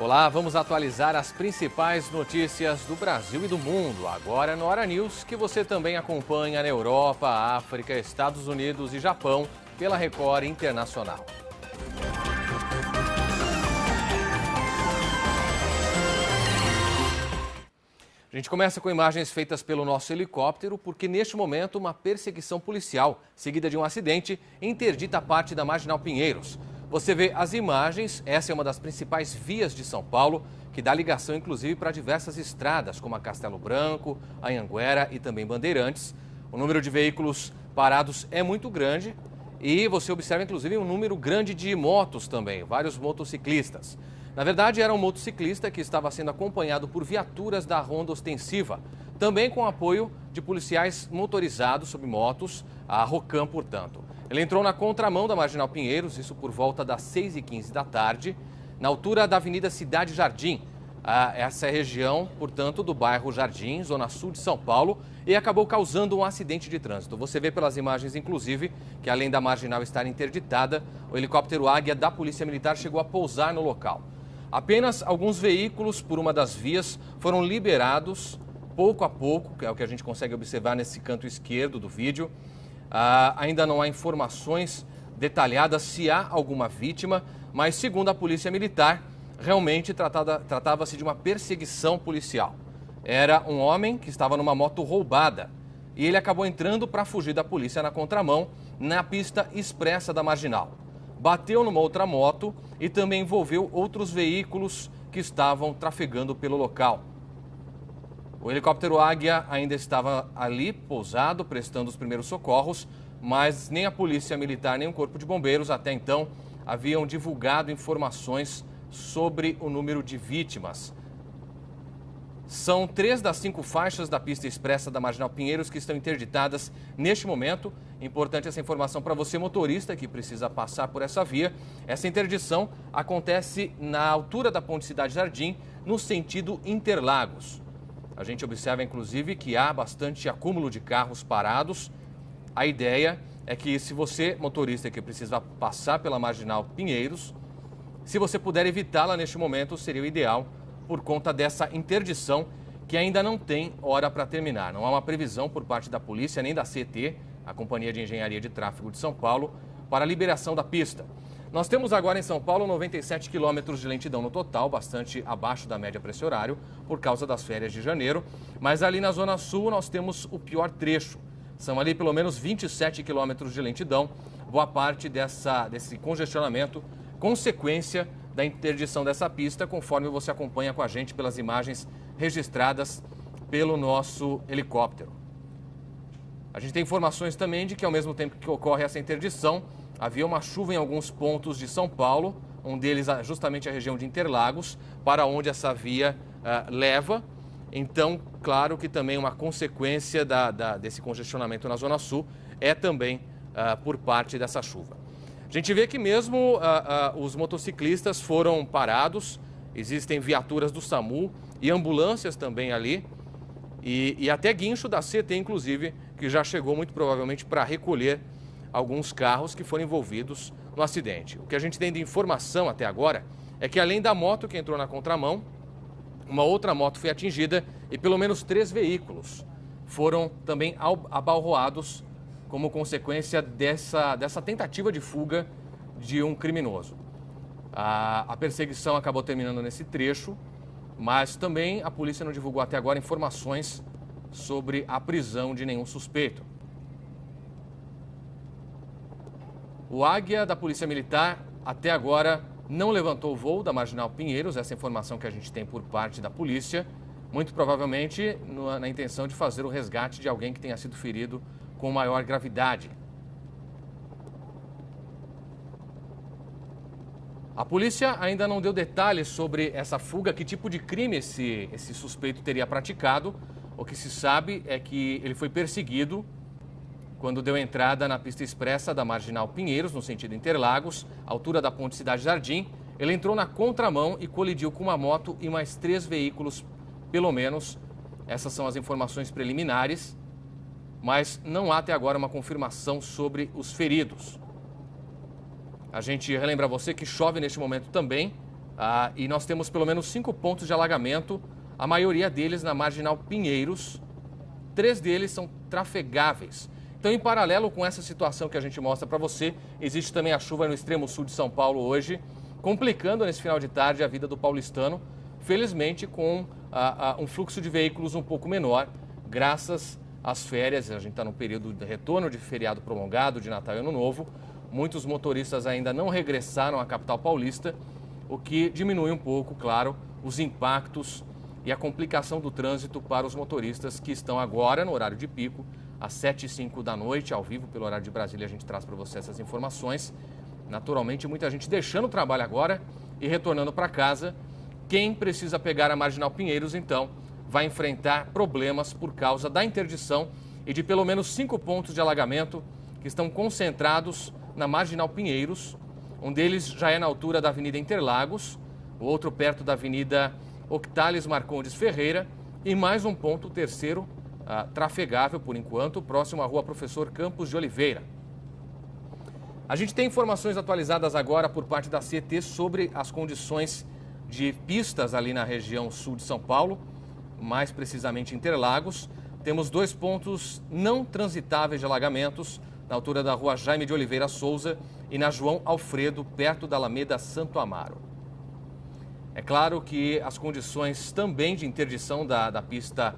Olá, vamos atualizar as principais notícias do Brasil e do mundo. Agora no Hora News, que você também acompanha na Europa, África, Estados Unidos e Japão pela Record Internacional. A gente começa com imagens feitas pelo nosso helicóptero, porque neste momento uma perseguição policial, seguida de um acidente, interdita parte da Marginal Pinheiros. Você vê as imagens, essa é uma das principais vias de São Paulo, que dá ligação inclusive para diversas estradas, como a Castelo Branco, a Anhanguera e também Bandeirantes. O número de veículos parados é muito grande e você observa inclusive um número grande de motos também, vários motociclistas. Na verdade, era um motociclista que estava sendo acompanhado por viaturas da Ronda Ostensiva, também com apoio de policiais motorizados sob motos, a Rocam, portanto. Ele entrou na contramão da Marginal Pinheiros, isso por volta das 6h15 da tarde, na altura da Avenida Cidade Jardim. Essa é a região, portanto, do bairro Jardim, zona sul de São Paulo, e acabou causando um acidente de trânsito. Você vê pelas imagens, inclusive, que além da marginal estar interditada, o helicóptero Águia da Polícia Militar chegou a pousar no local. Apenas alguns veículos por uma das vias foram liberados pouco a pouco, que é o que a gente consegue observar nesse canto esquerdo do vídeo. Ainda não há informações detalhadas se há alguma vítima, mas segundo a Polícia Militar, realmente tratava-se de uma perseguição policial. Era um homem que estava numa moto roubada e ele acabou entrando para fugir da polícia na contramão na pista expressa da Marginal. Bateu numa outra moto e também envolveu outros veículos que estavam trafegando pelo local. O helicóptero Águia ainda estava ali, pousado, prestando os primeiros socorros, mas nem a Polícia Militar nem o Corpo de Bombeiros até então haviam divulgado informações sobre o número de vítimas. São 3 das 5 faixas da pista expressa da Marginal Pinheiros que estão interditadas neste momento. Importante essa informação para você, motorista, que precisa passar por essa via. Essa interdição acontece na altura da Ponte Cidade Jardim, no sentido Interlagos. A gente observa, inclusive, que há bastante acúmulo de carros parados. A ideia é que, se você, motorista, que precisa passar pela Marginal Pinheiros, se você puder evitá-la neste momento, seria o ideal, por conta dessa interdição que ainda não tem hora para terminar. Não há uma previsão por parte da polícia nem da CET, a Companhia de Engenharia de Tráfego de São Paulo, para a liberação da pista. Nós temos agora em São Paulo 97 quilômetros de lentidão no total, bastante abaixo da média para esse horário, por causa das férias de janeiro. Mas ali na Zona Sul nós temos o pior trecho. São ali pelo menos 27 quilômetros de lentidão, boa parte desse congestionamento, consequência da interdição dessa pista, conforme você acompanha com a gente pelas imagens registradas pelo nosso helicóptero. A gente tem informações também de que, ao mesmo tempo que ocorre essa interdição, havia uma chuva em alguns pontos de São Paulo, um deles justamente a região de Interlagos, para onde essa via leva. Então, claro que também uma consequência desse congestionamento na Zona Sul é também por parte dessa chuva. A gente vê que mesmo os motociclistas foram parados, existem viaturas do SAMU e ambulâncias também ali, e até guincho da CET, inclusive, que já chegou muito provavelmente para recolher alguns carros que foram envolvidos no acidente. O que a gente tem de informação até agora é que, além da moto que entrou na contramão, uma outra moto foi atingida e pelo menos 3 veículos foram também abalroados como consequência dessa tentativa de fuga de um criminoso. A perseguição acabou terminando nesse trecho, mas também a polícia não divulgou até agora informações sobre a prisão de nenhum suspeito. O Águia da Polícia Militar até agora não levantou o voo da Marginal Pinheiros, essa informação que a gente tem por parte da polícia, muito provavelmente na intenção de fazer o resgate de alguém que tenha sido ferido com maior gravidade. A polícia ainda não deu detalhes sobre essa fuga, que tipo de crime esse suspeito teria praticado. O que se sabe é que ele foi perseguido quando deu entrada na pista expressa da Marginal Pinheiros, no sentido Interlagos, altura da Ponte Cidade Jardim. Ele entrou na contramão e colidiu com uma moto e mais 3 veículos, pelo menos. Essas são as informações preliminares, mas não há até agora uma confirmação sobre os feridos. A gente relembra você que chove neste momento também e nós temos pelo menos 5 pontos de alagamento, a maioria deles na Marginal Pinheiros. 3 deles são trafegáveis. Então, em paralelo com essa situação que a gente mostra para você, existe também a chuva no extremo sul de São Paulo hoje, complicando nesse final de tarde a vida do paulistano, felizmente com um fluxo de veículos um pouco menor, graças às férias. A gente está no período de retorno de feriado prolongado de Natal e Ano Novo. Muitos motoristas ainda não regressaram à capital paulista, o que diminui um pouco, claro, os impactos e a complicação do trânsito para os motoristas que estão agora no horário de pico, às 7h05 da noite, ao vivo pelo horário de Brasília. A gente traz para você essas informações. Naturalmente, muita gente deixando o trabalho agora e retornando para casa. Quem precisa pegar a Marginal Pinheiros, então, vai enfrentar problemas por causa da interdição e de pelo menos 5 pontos de alagamento que estão concentrados na Marginal Pinheiros. Um deles já é na altura da Avenida Interlagos, o outro perto da Avenida Octales Marcondes Ferreira e mais um ponto, o terceiro, trafegável por enquanto, próximo à Rua Professor Campos de Oliveira. A gente tem informações atualizadas agora por parte da CET sobre as condições de pistas ali na região sul de São Paulo, mais precisamente Interlagos. Temos 2 pontos não transitáveis de alagamentos, na altura da Rua Jaime de Oliveira Souza e na João Alfredo, perto da Alameda Santo Amaro. É claro que as condições também de interdição da pista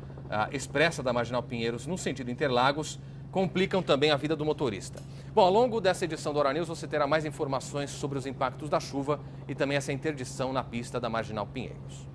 expressa da Marginal Pinheiros no sentido Interlagos complicam também a vida do motorista. Bom, ao longo dessa edição do Hora News você terá mais informações sobre os impactos da chuva e também essa interdição na pista da Marginal Pinheiros.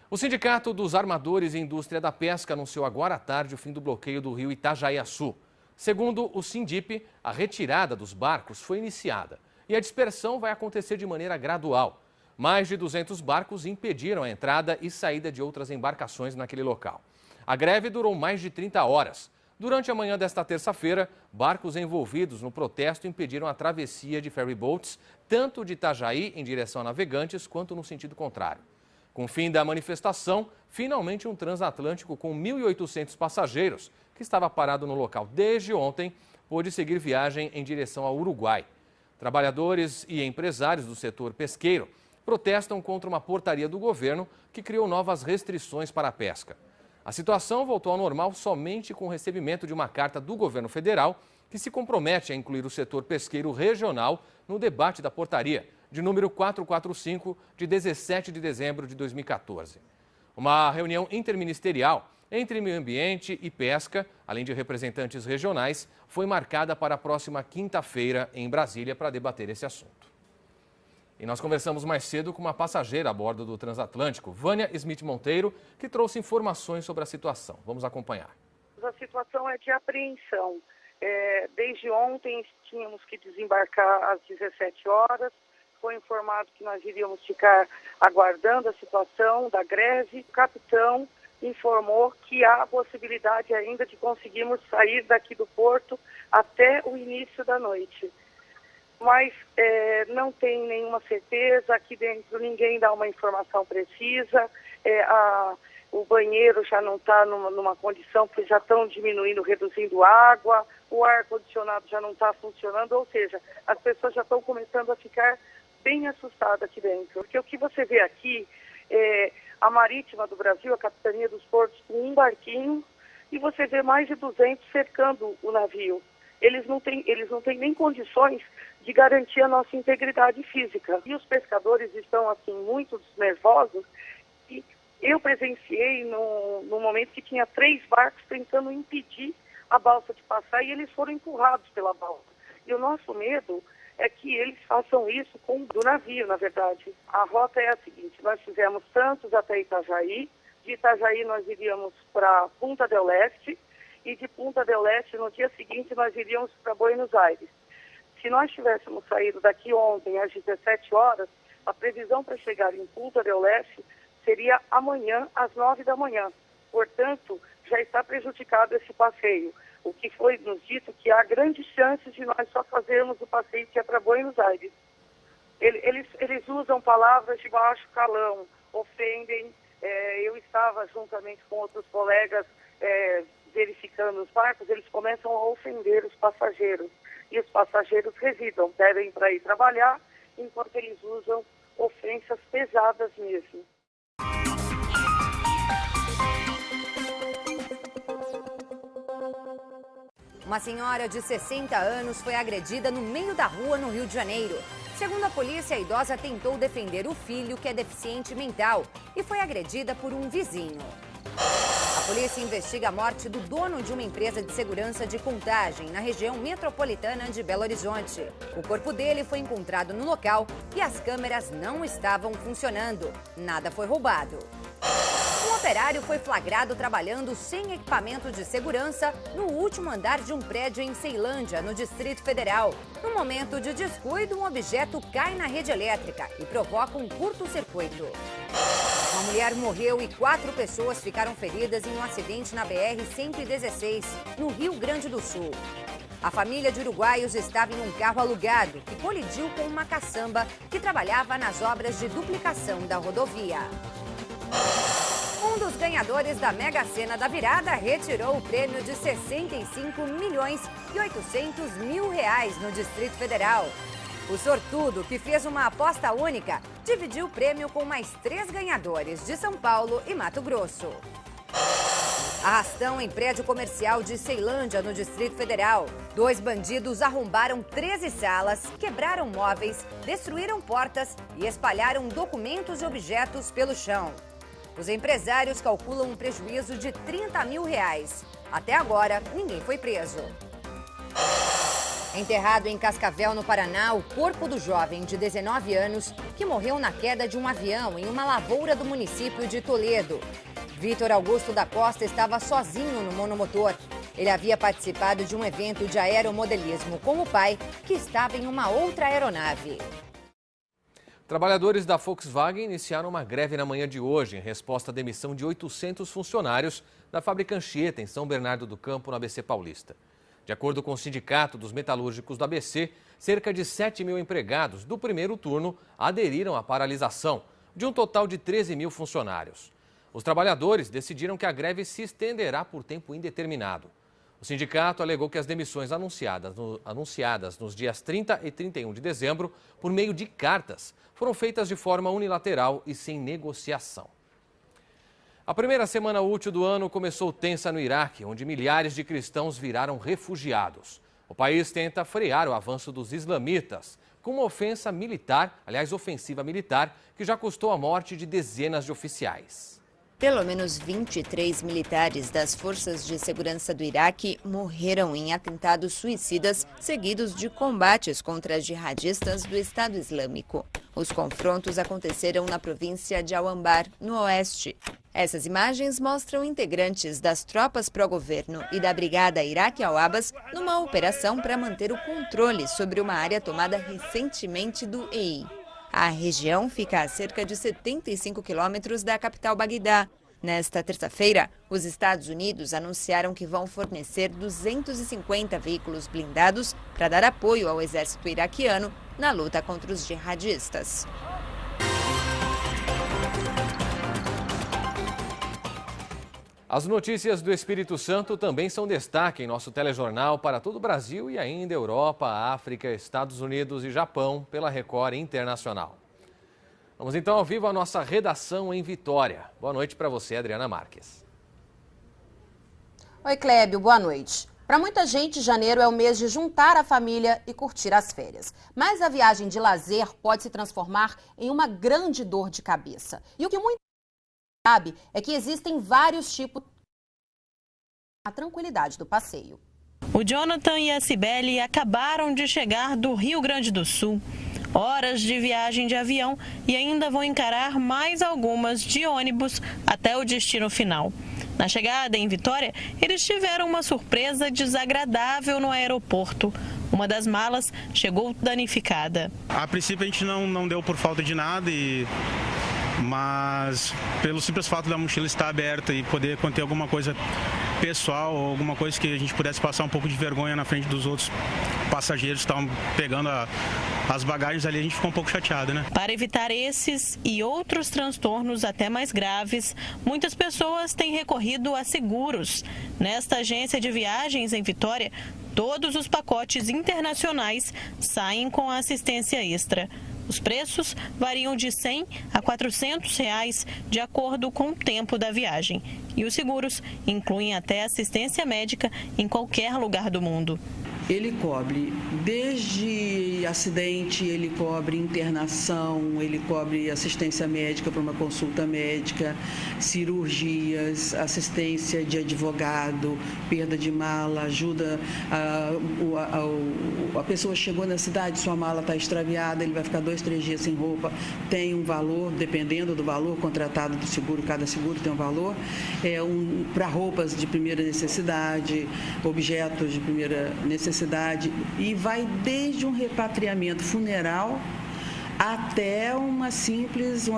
O Sindicato dos Armadores e Indústria da Pesca anunciou agora à tarde o fim do bloqueio do rio Itajaiaçu. Segundo o Sindip, a retirada dos barcos foi iniciada e a dispersão vai acontecer de maneira gradual. Mais de 200 barcos impediram a entrada e saída de outras embarcações naquele local. A greve durou mais de 30 horas. Durante a manhã desta terça-feira, barcos envolvidos no protesto impediram a travessia de ferryboats, tanto de Itajaí em direção a Navegantes, quanto no sentido contrário. Com o fim da manifestação, finalmente um transatlântico com 1.800 passageiros, que estava parado no local desde ontem, pôde seguir viagem em direção ao Uruguai. Trabalhadores e empresários do setor pesqueiro protestam contra uma portaria do governo que criou novas restrições para a pesca. A situação voltou ao normal somente com o recebimento de uma carta do governo federal que se compromete a incluir o setor pesqueiro regional no debate da portaria, de número 445, de 17 de dezembro de 2014. Uma reunião interministerial entre Meio Ambiente e Pesca, além de representantes regionais, foi marcada para a próxima quinta-feira em Brasília para debater esse assunto. E nós conversamos mais cedo com uma passageira a bordo do transatlântico, Vânia Smith Monteiro, que trouxe informações sobre a situação. Vamos acompanhar. A situação é de apreensão. Desde ontem tínhamos que desembarcar às 17 horas. Foi informado que nós iríamos ficar aguardando a situação da greve. O capitão informou que há a possibilidade ainda de conseguirmos sair daqui do porto até o início da noite. Mas não tem nenhuma certeza, aqui dentro ninguém dá uma informação precisa, o banheiro já não está numa condição, porque já estão diminuindo, reduzindo água, o ar-condicionado já não está funcionando, ou seja, as pessoas já estão começando a ficar bem assustadas aqui dentro. Porque o que você vê aqui é a Marítima do Brasil, a Capitania dos Portos, com um barquinho, e você vê mais de 200 cercando o navio. Eles não têm nem condições de garantir a nossa integridade física. E os pescadores estão, assim, muito nervosos. E eu presenciei no momento que tinha 3 barcos tentando impedir a balsa de passar e eles foram empurrados pela balsa. E o nosso medo é que eles façam isso com o navio, na verdade. A rota é a seguinte: nós fizemos Santos até Itajaí. De Itajaí nós iríamos para Punta del Este. E de Punta del Este, no dia seguinte, nós iríamos para Buenos Aires. Se nós tivéssemos saído daqui ontem às 17 horas, a previsão para chegar em Punta del Este seria amanhã às 9 da manhã. Portanto, já está prejudicado esse passeio. O que foi nos dito que há grandes chances de nós só fazermos o passeio que é para Buenos Aires. Eles usam palavras de baixo calão, ofendem. Eu estava juntamente com outros colegas verificando os barcos, eles começam a ofender os passageiros. E os passageiros revidam, pedem para ir trabalhar, enquanto eles usam ofensas pesadas mesmo. Uma senhora de 60 anos foi agredida no meio da rua no Rio de Janeiro. Segundo a polícia, a idosa tentou defender o filho, que é deficiente mental, e foi agredida por um vizinho. A polícia investiga a morte do dono de uma empresa de segurança de Contagem, na região metropolitana de Belo Horizonte. O corpo dele foi encontrado no local e as câmeras não estavam funcionando. Nada foi roubado. Um operário foi flagrado trabalhando sem equipamento de segurança no último andar de um prédio em Ceilândia, no Distrito Federal. No momento de descuido, um objeto cai na rede elétrica e provoca um curto-circuito. Uma mulher morreu e 4 pessoas ficaram feridas em um acidente na BR-116, no Rio Grande do Sul. A família de uruguaios estava em um carro alugado que colidiu com uma caçamba que trabalhava nas obras de duplicação da rodovia. Um dos ganhadores da Mega Sena da Virada retirou o prêmio de 65.800.000 reais no Distrito Federal. O sortudo, que fez uma aposta única, dividiu o prêmio com mais 3 ganhadores de São Paulo e Mato Grosso. Arrastão em prédio comercial de Ceilândia, no Distrito Federal. 2 bandidos arrombaram 13 salas, quebraram móveis, destruíram portas e espalharam documentos e objetos pelo chão. Os empresários calculam um prejuízo de 30 mil reais. Até agora, ninguém foi preso. Enterrado em Cascavel, no Paraná, o corpo do jovem de 19 anos que morreu na queda de um avião em uma lavoura do município de Toledo. Vitor Augusto da Costa estava sozinho no monomotor. Ele havia participado de um evento de aeromodelismo com o pai, que estava em uma outra aeronave. Trabalhadores da Volkswagen iniciaram uma greve na manhã de hoje, em resposta à demissão de 800 funcionários da fábrica Anchieta, em São Bernardo do Campo, no ABC Paulista. De acordo com o Sindicato dos Metalúrgicos do ABC, cerca de 7 mil empregados do primeiro turno aderiram à paralisação, de um total de 13 mil funcionários. Os trabalhadores decidiram que a greve se estenderá por tempo indeterminado. O sindicato alegou que as demissões anunciadas nos dias 30 e 31 de dezembro, por meio de cartas, foram feitas de forma unilateral e sem negociação. A primeira semana útil do ano começou tensa no Iraque, onde milhares de cristãos viraram refugiados. O país tenta frear o avanço dos islamitas, com uma ofensiva militar, que já custou a morte de dezenas de oficiais. Pelo menos 23 militares das forças de segurança do Iraque morreram em atentados suicidas seguidos de combates contra jihadistas do Estado Islâmico. Os confrontos aconteceram na província de Al-Anbar, no oeste. Essas imagens mostram integrantes das tropas pró-governo e da Brigada Iraque Al-Abas numa operação para manter o controle sobre uma área tomada recentemente do EI. A região fica a cerca de 75 quilômetros da capital Bagdá. Nesta terça-feira, os Estados Unidos anunciaram que vão fornecer 250 veículos blindados para dar apoio ao exército iraquiano na luta contra os jihadistas. As notícias do Espírito Santo também são destaque em nosso telejornal para todo o Brasil e ainda Europa, África, Estados Unidos e Japão pela Record Internacional. Vamos então ao vivo à nossa redação em Vitória. Boa noite para você, Adriana Marques. Oi, Clébio, boa noite. Para muita gente, janeiro é o mês de juntar a família e curtir as férias. Mas a viagem de lazer pode se transformar em uma grande dor de cabeça. E o que muita gente sabe é que existem vários tipos a tranquilidade do passeio. O Jonathan e a Cibele acabaram de chegar do Rio Grande do Sul. Horas de viagem de avião e ainda vão encarar mais algumas de ônibus até o destino final. Na chegada em Vitória, eles tiveram uma surpresa desagradável no aeroporto. Uma das malas chegou danificada. A princípio a gente não deu por falta de nada, mas pelo simples fato da mochila estar aberta e poder conter alguma coisa pessoal, ou alguma coisa que a gente pudesse passar um pouco de vergonha na frente dos outros passageiros que estavam pegando as bagagens ali, a gente ficou um pouco chateado, né? Para evitar esses e outros transtornos até mais graves, muitas pessoas têm recorrido a seguros. Nesta agência de viagens em Vitória, todos os pacotes internacionais saem com assistência extra. Os preços variam de R$ 100 a R$ 400 de acordo com o tempo da viagem. E os seguros incluem até assistência médica em qualquer lugar do mundo. Ele cobre desde acidente, ele cobre internação, ele cobre assistência médica para uma consulta médica, cirurgias, assistência de advogado, perda de mala, ajuda a pessoa chegou na cidade, sua mala está extraviada, ele vai ficar 2, 3 dias sem roupa, tem um valor, dependendo do valor contratado do seguro, cada seguro tem um valor, para roupas de primeira necessidade, objetos de primeira necessidade, e vai desde um repatriamento funeral até uma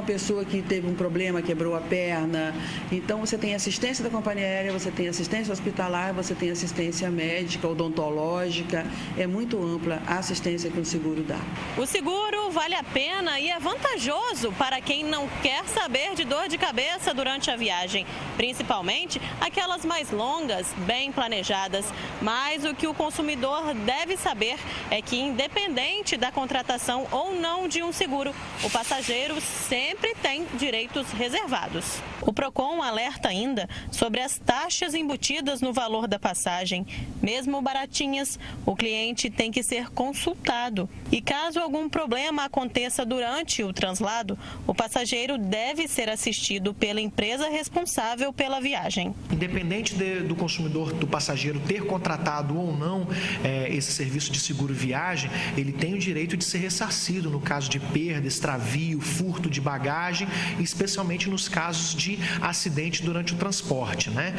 pessoa que teve um problema, quebrou a perna. Então, você tem assistência da companhia aérea, você tem assistência hospitalar, você tem assistência médica, odontológica. É muito ampla a assistência que o seguro dá. O seguro vale a pena e é vantajoso para quem não quer saber de dor de cabeça durante a viagem, principalmente aquelas mais longas, bem planejadas. Mas o que o consumidor deve saber é que, independente da contratação ou não de um seguro, o passageiro sempre tem direitos reservados. O Procon alerta ainda sobre as taxas embutidas no valor da passagem. Mesmo baratinhas, o cliente tem que ser consultado. E caso algum problema aconteça durante o translado, o passageiro deve ser assistido pela empresa responsável pela viagem. Independente do consumidor, do passageiro ter contratado ou não esse serviço de seguro viagem, ele tem o direito de ser ressarcido no caso de perda, extravio, furto de bagagem, especialmente nos casos de acidente durante o transporte, né?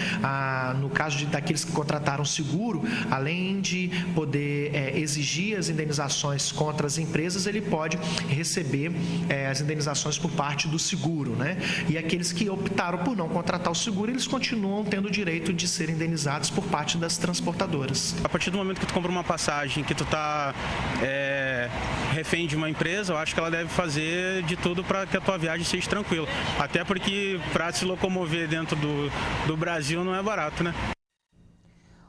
No caso daqueles que contrataram seguro, além de poder exigir as indenizações contra as empresas, ele pode receber as indenizações por parte do seguro, né? E aqueles que optaram por não contratar o seguro, eles continuam tendo o direito de ser indenizados por parte das transportadoras. A partir do momento que tu compra uma passagem, que tu está refém de uma empresa, eu acho que ela deve fazer de tudo para que a tua viagem seja tranquila. Até porque para se locomover dentro do Brasil não é barato, né?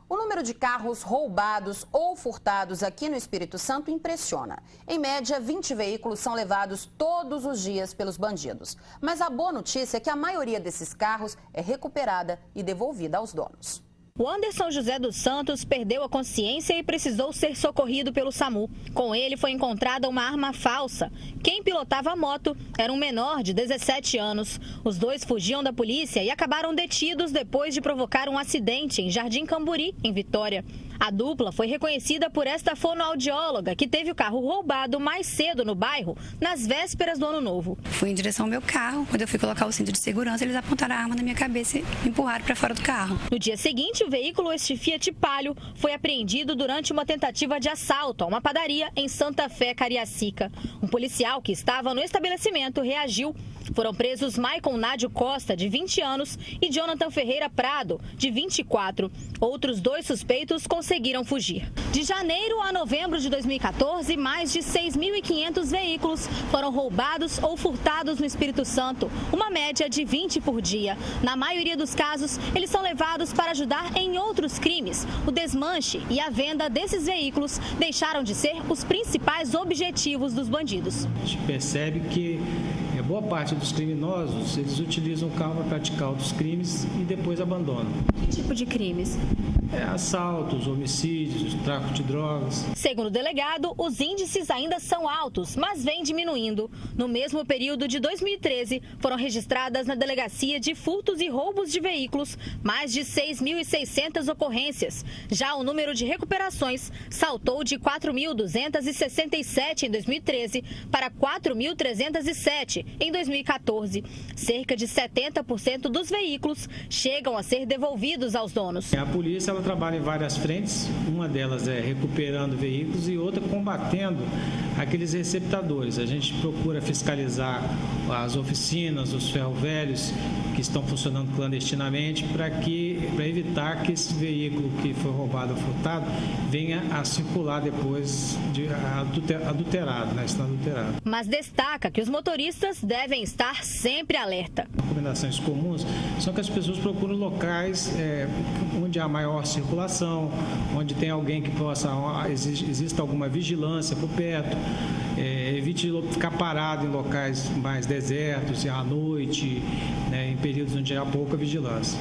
O número de carros roubados ou furtados aqui no Espírito Santo impressiona. Em média, 20 veículos são levados todos os dias pelos bandidos. Mas a boa notícia é que a maioria desses carros é recuperada e devolvida aos donos. O Anderson José dos Santos perdeu a consciência e precisou ser socorrido pelo SAMU. Com ele foi encontrada uma arma falsa. Quem pilotava a moto era um menor de 17 anos. Os dois fugiam da polícia e acabaram detidos depois de provocar um acidente em Jardim Camburi, em Vitória. A dupla foi reconhecida por esta fonoaudióloga que teve o carro roubado mais cedo no bairro, nas vésperas do Ano Novo. Fui em direção ao meu carro. Quando eu fui colocar o cinto de segurança, eles apontaram a arma na minha cabeça e me empurraram para fora do carro. No dia seguinte, o veículo, este Fiat Palio, foi apreendido durante uma tentativa de assalto a uma padaria em Santa Fé, Cariacica. Um policial que estava no estabelecimento reagiu. Foram presos Maicon Nádio Costa, de 20 anos, e Jonathan Ferreira Prado, de 24. Outros 2 suspeitos conseguiram fugir. De janeiro a novembro de 2014, mais de 6.500 veículos foram roubados ou furtados no Espírito Santo, uma média de 20 por dia. Na maioria dos casos, eles são levados para ajudar em outros crimes. O desmanche e a venda desses veículos deixaram de ser os principais objetivos dos bandidos. A gente percebe que boa parte dos criminosos, eles utilizam o carro para praticar outros crimes e depois abandonam. Que tipo de crimes? Assaltos, homicídios, tráfico de drogas. Segundo o delegado, os índices ainda são altos, mas vêm diminuindo. No mesmo período de 2013, foram registradas na Delegacia de Furtos e Roubos de Veículos mais de 6.600 ocorrências. Já o número de recuperações saltou de 4.267 em 2013 para 4.307 em 2014. Cerca de 70% dos veículos chegam a ser devolvidos aos donos. A polícia ela trabalha em várias frentes, uma delas é recuperando veículos e outra combatendo aqueles receptadores. A gente procura fiscalizar as oficinas, os ferro-velhos que estão funcionando clandestinamente para evitar que esse veículo que foi roubado ou furtado venha a circular depois de adulterado, né? Está adulterado. Mas destaca que os motoristas devem estar sempre alerta. Recomendações comuns são que as pessoas procuram locais onde há maior circulação, onde tem alguém que possa, exista alguma vigilância por perto. Evite ficar parado em locais mais desertos, à noite, em períodos onde há pouca vigilância.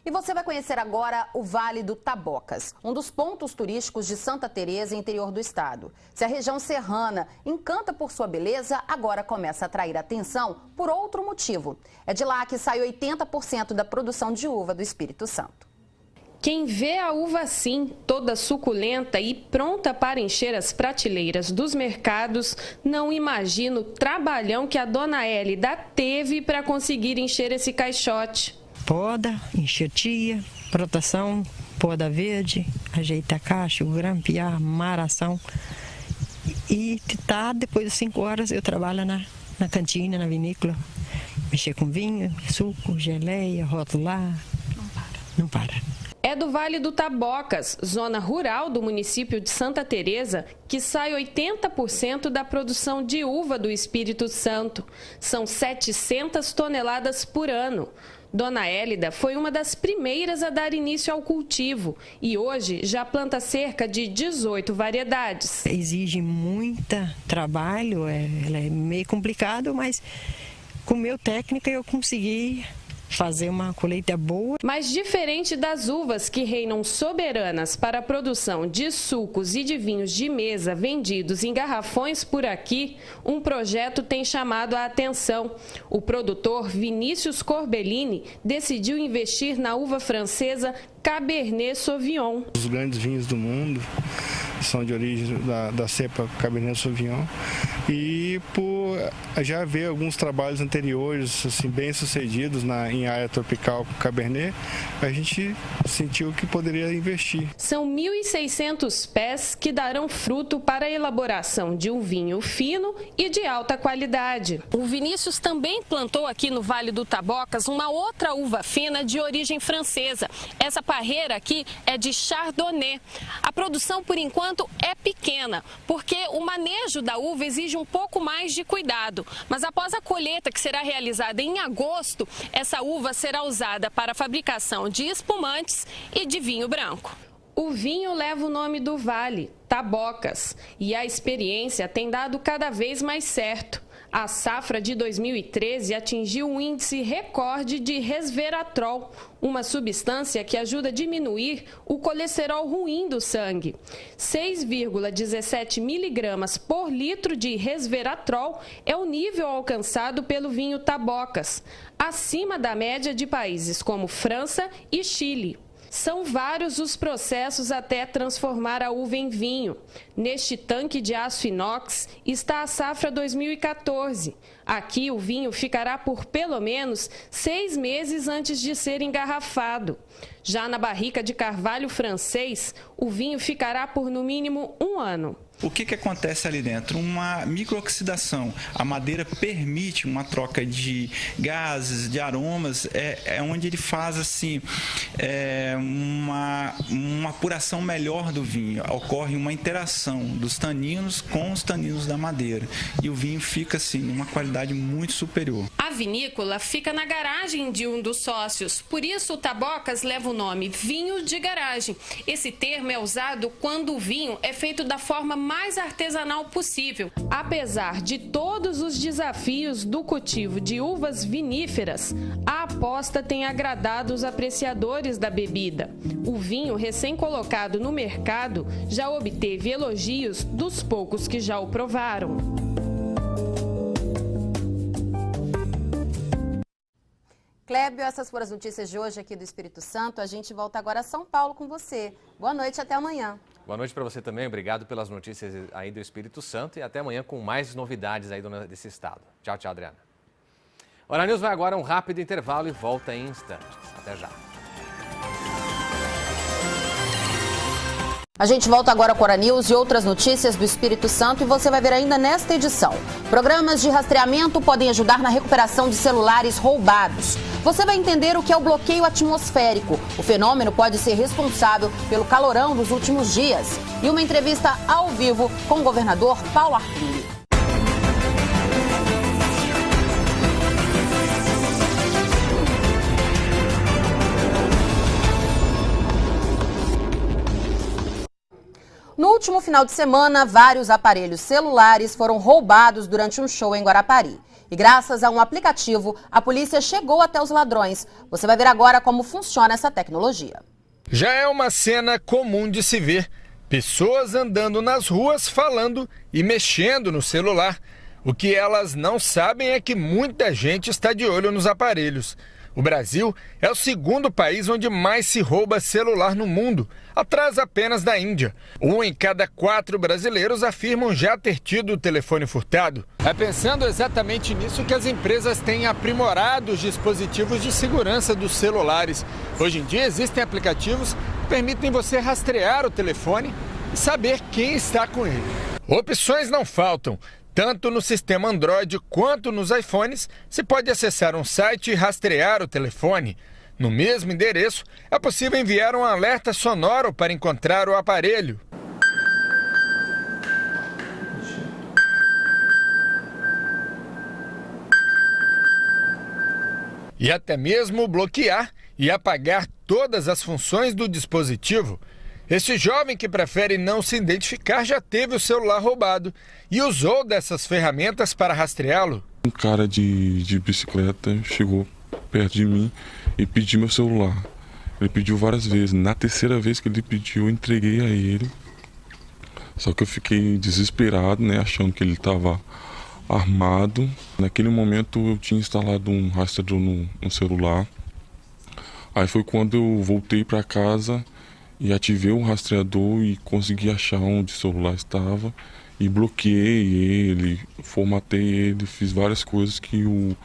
E você vai conhecer agora o Vale do Tabocas, um dos pontos turísticos de Santa Teresa, interior do estado. Se a região serrana encanta por sua beleza, agora começa a atrair atenção por outro motivo. É de lá que sai 80% da produção de uva do Espírito Santo. Quem vê a uva assim, toda suculenta e pronta para encher as prateleiras dos mercados, não imagina o trabalhão que a dona Hélida teve para conseguir encher esse caixote. Poda, enxertia, proteção, poda verde, ajeitar a caixa, grampear, maração. E depois das 5 horas eu trabalho na cantina, na vinícola. Mexer com vinho, suco, geleia, rotular. Não para. É do Vale do Tabocas, zona rural do município de Santa Teresa, que sai 80% da produção de uva do Espírito Santo. São 700 toneladas por ano. Dona Hélida foi uma das primeiras a dar início ao cultivo e hoje já planta cerca de 18 variedades. Exige muito trabalho, ela é meio complicado, mas com meu técnica eu consegui fazer uma colheita boa. Mas diferente das uvas que reinam soberanas para a produção de sucos e de vinhos de mesa vendidos em garrafões por aqui, um projeto tem chamado a atenção. O produtor Vinícius Corbellini decidiu investir na uva francesa Cabernet Sauvignon. Os grandes vinhos do mundo são de origem da cepa Cabernet Sauvignon e por já haver alguns trabalhos anteriores assim, bem sucedidos em área tropical com Cabernet, a gente sentiu que poderia investir. São 1.600 pés que darão fruto para a elaboração de um vinho fino e de alta qualidade. O Vinícius também plantou aqui no Vale do Tabocas uma outra uva fina de origem francesa. Essa parreira aqui é de Chardonnay. A produção, por enquanto, é pequena, porque o manejo da uva exige um pouco mais de cuidado. Mas após a colheita, que será realizada em agosto, essa uva será usada para a fabricação de espumantes e de vinho branco. O vinho leva o nome do vale, Tabocas, e a experiência tem dado cada vez mais certo. A safra de 2013 atingiu um índice recorde de resveratrol, uma substância que ajuda a diminuir o colesterol ruim do sangue. 6,17 miligramas por litro de resveratrol é o nível alcançado pelo vinho Tabocas, acima da média de países como França e Chile. São vários os processos até transformar a uva em vinho. Neste tanque de aço inox está a safra 2014. Aqui o vinho ficará por pelo menos 6 meses antes de ser engarrafado. Já na barrica de carvalho francês, o vinho ficará por no mínimo 1 ano. O que acontece ali dentro? Uma microoxidação. A madeira permite uma troca de gases, de aromas, é onde ele faz assim, uma apuração melhor do vinho. Ocorre uma interação dos taninos com os taninos da madeira. E o vinho fica assim, uma qualidade muito superior. A vinícola fica na garagem de um dos sócios. Por isso o Tabocas leva o nome vinho de garagem. Esse termo é usado quando o vinho é feito da forma mais artesanal possível. Apesar de todos os desafios do cultivo de uvas viníferas, a aposta tem agradado os apreciadores da bebida. O vinho recém-colocado no mercado já obteve elogios dos poucos que já o provaram. Clébio, essas foram as notícias de hoje aqui do Espírito Santo. A gente volta agora a São Paulo com você. Boa noite, até amanhã. Boa noite para você também. Obrigado pelas notícias aí do Espírito Santo e até amanhã com mais novidades aí desse estado. Tchau, tchau, Adriana. Hora News vai agora a um rápido intervalo e volta em instantes. Até já. A gente volta agora com a Hora News e outras notícias do Espírito Santo e você vai ver ainda nesta edição. Programas de rastreamento podem ajudar na recuperação de celulares roubados. Você vai entender o que é o bloqueio atmosférico. O fenômeno pode ser responsável pelo calorão dos últimos dias. E uma entrevista ao vivo com o governador Paulo Arpini. último final de semana, vários aparelhos celulares foram roubados durante um show em Guarapari. E graças a um aplicativo, a polícia chegou até os ladrões. Você vai ver agora como funciona essa tecnologia. Já é uma cena comum de se ver. Pessoas andando nas ruas falando e mexendo no celular. O que elas não sabem é que muita gente está de olho nos aparelhos. O Brasil é o segundo país onde mais se rouba celular no mundo, atrás apenas da Índia. 1 em cada 4 brasileiros afirmam já ter tido o telefone furtado. É pensando exatamente nisso que as empresas têm aprimorado os dispositivos de segurança dos celulares. Hoje em dia existem aplicativos que permitem você rastrear o telefone e saber quem está com ele. Opções não faltam. Tanto no sistema Android quanto nos iPhones, se pode acessar um site e rastrear o telefone. No mesmo endereço, é possível enviar um alerta sonoro para encontrar o aparelho. E até mesmo bloquear e apagar todas as funções do dispositivo. Este jovem que prefere não se identificar já teve o celular roubado e usou dessas ferramentas para rastreá-lo. Um cara de bicicleta chegou perto de mim e pediu meu celular. Ele pediu várias vezes. Na terceira vez que ele pediu, eu entreguei a ele. Só que eu fiquei desesperado, né, achando que ele estava armado. Naquele momento eu tinha instalado um rastreador no celular. Aí foi quando eu voltei para casa e ativei o rastreador e consegui achar onde o celular estava e bloqueei ele, formatei ele, fiz várias coisas que o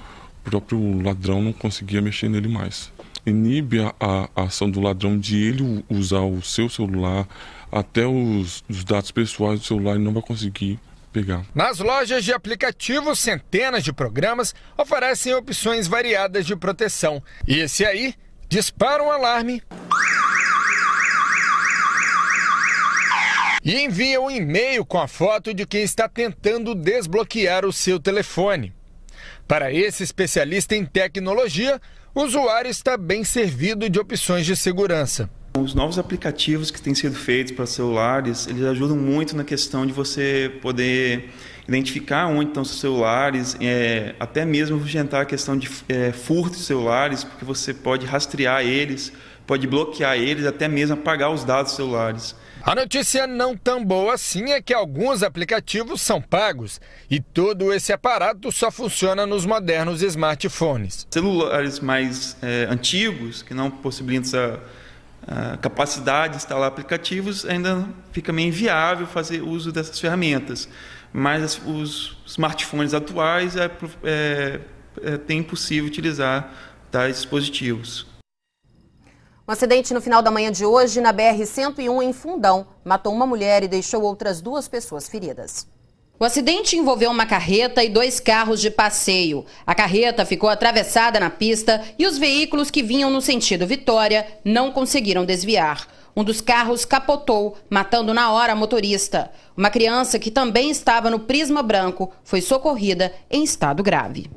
próprio ladrão não conseguia mexer nele mais. Inibe a ação do ladrão de ele usar o seu celular, até os dados pessoais do celular ele não vai conseguir pegar. Nas lojas de aplicativos, centenas de programas oferecem opções variadas de proteção. E esse aí dispara um alarme e envia um e-mail com a foto de quem está tentando desbloquear o seu telefone. Para esse especialista em tecnologia, o usuário está bem servido de opções de segurança. Os novos aplicativos que têm sido feitos para celulares, eles ajudam muito na questão de você poder identificar onde estão os celulares, até mesmo afugentar a questão de furto de celulares, porque você pode rastrear eles, pode bloquear eles, até mesmo apagar os dados dos celulares. A notícia não tão boa assim é que alguns aplicativos são pagos e todo esse aparato só funciona nos modernos smartphones. Celulares mais antigos, que não possibilitam a capacidade de instalar aplicativos, ainda fica meio inviável fazer uso dessas ferramentas. Mas os smartphones atuais tem impossível utilizar tais dispositivos. Um acidente no final da manhã de hoje na BR-101 em Fundão matou uma mulher e deixou outras 2 pessoas feridas. O acidente envolveu uma carreta e 2 carros de passeio. A carreta ficou atravessada na pista e os veículos que vinham no sentido Vitória não conseguiram desviar. Um dos carros capotou, matando na hora a motorista. Uma criança que também estava no prisma branco foi socorrida em estado grave.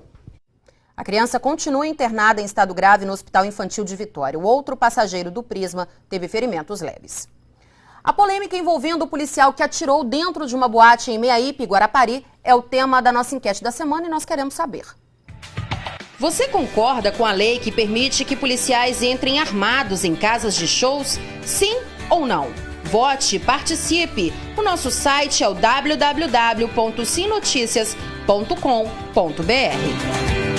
A criança continua internada em estado grave no Hospital Infantil de Vitória. O outro passageiro do prisma teve ferimentos leves. A polêmica envolvendo o policial que atirou dentro de uma boate em Meaípe, Guarapari, é o tema da nossa enquete da semana e nós queremos saber. Você concorda com a lei que permite que policiais entrem armados em casas de shows? Sim ou não? Vote e participe. O nosso site é o www.simnoticias.com.br.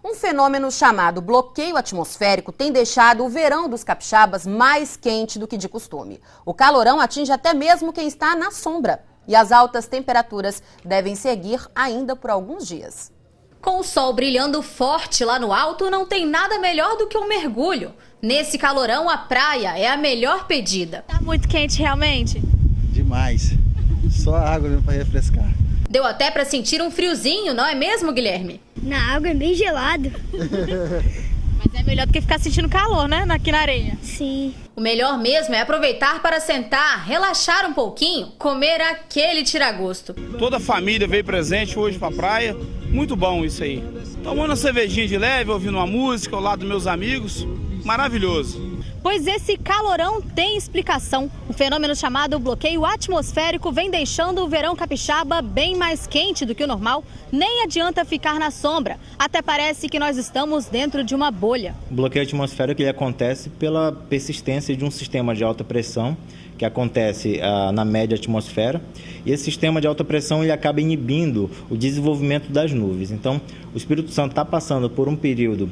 Um fenômeno chamado bloqueio atmosférico tem deixado o verão dos capixabas mais quente do que de costume. O calorão atinge até mesmo quem está na sombra. E as altas temperaturas devem seguir ainda por alguns dias. Com o sol brilhando forte lá no alto, não tem nada melhor do que um mergulho. Nesse calorão, a praia é a melhor pedida. Tá muito quente realmente? Demais. Só água mesmo para refrescar. Deu até para sentir um friozinho, não é mesmo, Guilherme? Na água é bem gelado. Mas é melhor do que ficar sentindo calor, né? Aqui na areia. Sim. O melhor mesmo é aproveitar para sentar, relaxar um pouquinho, comer aquele tiragosto. Toda a família veio presente hoje pra praia. Muito bom isso aí. Tomando uma cervejinha de leve, ouvindo uma música ao lado dos meus amigos. Maravilhoso. pois esse calorão tem explicação. Um fenômeno chamado bloqueio atmosférico vem deixando o verão capixaba bem mais quente do que o normal. Nem adianta ficar na sombra, até parece que nós estamos dentro de uma bolha. O bloqueio atmosférico ele acontece pela persistência de um sistema de alta pressão que acontece na média atmosfera, e esse sistema de alta pressão ele acaba inibindo o desenvolvimento das nuvens. Então, o Espírito Santo está passando por um período